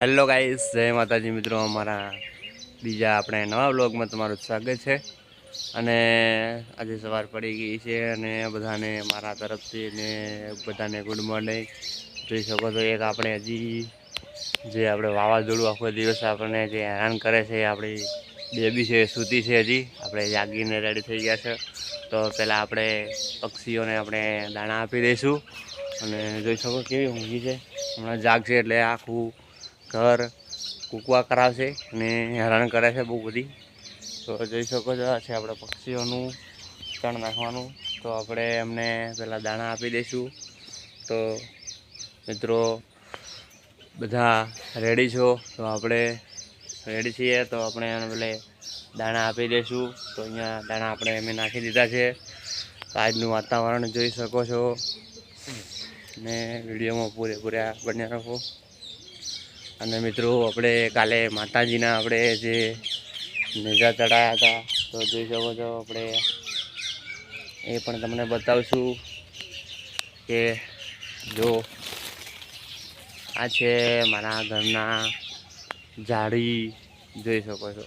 Hello guys, જય માતાજી મિત્રો। અમારા બીજા આપણે નવા વ્લોગમાં તમારું સ્વાગત છે। અને આજે સવાર પડી ગઈ છે અને બધાને મારા તરફથી ને બધાને ગુડ મોર્નિંગ। જોઈ શકો છો એક આપણે હજી જે આપણે વાવાઝોડું આખો દિવસ આપણને જે હેરાન કરે છે આપણી બેબી છે, સૂતી છે, હજી આપણે જાગીને રેડી થઈ ગયા છે। તો પહેલાં આપણે પક્ષીઓને આપણે દાણા આપી દઈશું અને જોઈ શકો કેવી ઊંઘી છે। હમણાં જાગશે એટલે આખું ઘર કૂકવા કરાવશે અને હેરાન કરે છે બહુ બધી। તો જોઈ શકો છો આ છે આપણે પક્ષીઓનું ચણ નાખવાનું। તો આપણે એમને પહેલાં દાણા આપી દઈશું। તો મિત્રો બધા રેડી છો? તો આપણે રેડી છીએ તો આપણે એને પેલે દાણા આપી દઈશું। તો અહીંયા દાણા આપણે એમ નાખી દીધા છે। તો આજનું વાતાવરણ જોઈ શકો છો ને વિડીયોમાં પૂરેપૂરા બન્યા રહો। અને મિત્રો આપણે કાલે માતાજીના આપણે જે નેજા ચડાયા હતા તો જોઈ શકો છો આપણે એ પણ તમને બતાવશું કે જો આ છે મારા ઘરના ઝાડી, જોઈ શકો છો।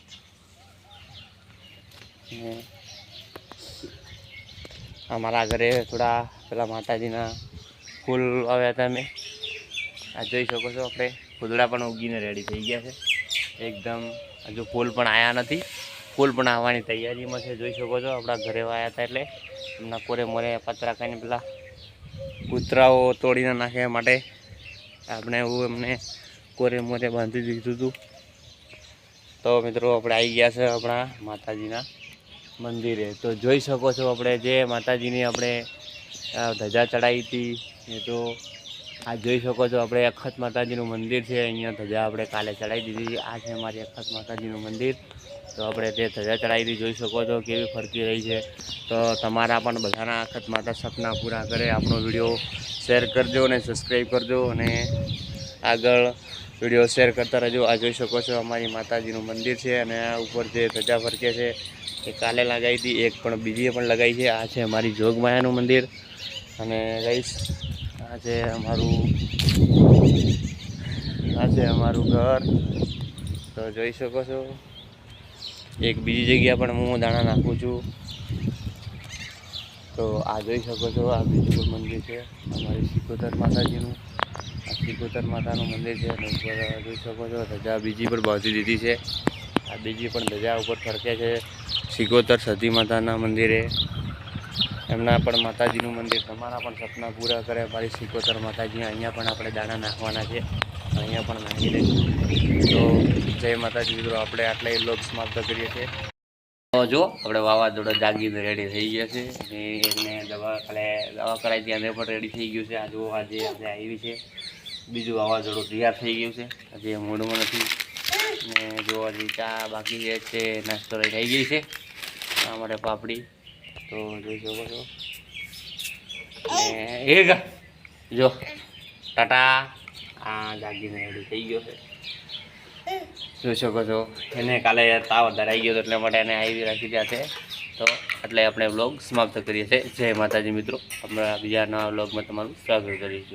અમારા ઘરે થોડા પેલા માતાજીના ફૂલ આવ્યા હતા મેં, આ જોઈ શકો છો। આપણે ફૂલડા પણ ઉગીને રેડી થઈ ગયા છે એકદમ। હજુ ફૂલ પણ આવ્યા નથી, ફૂલ પણ આવવાની તૈયારીમાં છે। જોઈ શકો છો આપણા ઘરે આવ્યા હતા એટલે એમના કોરે મોરે પતરા ખાઈને પેલા કૂતરાઓ તોડીને નાખ્યા માટે આપણે એવું એમને કોરે મોરે બાંધી દીધું હતું। તો મિત્રો આપણે આવી ગયા છે આપણા માતાજીના મંદિરે। તો જોઈ શકો છો આપણે જે માતાજીની આપણે ધજા ચડાવી હતી એ તો આ જોઈ શકો છો આપણે અખત માતાજીનું મંદિર છે। અહીંયા ધજા આપણે કાલે ચડાવી દીધી। આ છે અમારી અખત માતાજીનું મંદિર। તો આપણે તે ધજા ચડાવી હતી, જોઈ શકો છો કેવી ફરતી રહી છે। તો તમારા પણ બધાના અખત માતા સપના પૂરા કરે। આપણો વિડીયો શેર કરજો અને સબસ્ક્રાઈબ કરજો અને આગળ વિડીયો શેર કરતા રહેજો। આ જોઈ શકો છો અમારી માતાજીનું મંદિર છે અને આ ઉપર જે ધજા ફરકે છે એ કાલે લગાવી હતી, એક પણ બીજી પણ લગાવી છે। આ છે અમારી જોગમાયાનું મંદિર અને ગઈશ આ છે અમારું ઘર। તો જોઈ શકો છો એક બીજી જગ્યા પણ હું દાણા નાખું છું। તો આ જોઈ શકો છો આ બીજું પણ મંદિર છે અમારી સિકોતર માતાજીનું। આ સિકોતર માતાનું મંદિર છે અને ઉપર જોઈ શકો છો ધજા બીજી પણ બાંધી દીધી છે। આ બીજી પણ ધજા ઉપર ફરકે છે સિકોતર સતી માતાના મંદિરે। એમના પણ માતાજીનું મંદિર, તમારા પણ સપના પૂરા કરે અમારી સિકોતર માતાજી। અહીંયા પણ આપણે દાણા નાખવાના છે, અહીંયા પણ નાખી દઈશું। તો જય માતાજી મિત્રો, આપણે આટલા લોક સમાપ્ત કરીએ છીએ। તો જો આપણે વાવાઝોડા જાગીને રેડી થઈ ગયા છે અને એને દવા કરાવી હતી અને પણ રેડી થઈ ગયું છે। આ જો આજે આપણે આવી છે બીજું વાવાઝોડું તૈયાર થઈ ગયું છે, હજી મૂડમાં નથી ને જો હજી ચા બાકી છે, નાસ્તો થઈ ગઈ છે આ માટે પાપડી। તો જોઈ શકો છો ને એક જો ટાટા આ જાગીને રેડી થઈ ગયો છે, જોઈ શકો છો। એને કાલે તાવ વધારે આવી ગયો હતો એટલે માટે એને આવી રાખી દીધા છે। તો એટલે આપણે વ્લોગ સમાપ્ત કરીએ છીએ। જય માતાજી મિત્રો, હમણાં બીજા નવા વ્લોગમાં તમારું સ્વાગત કરીશું।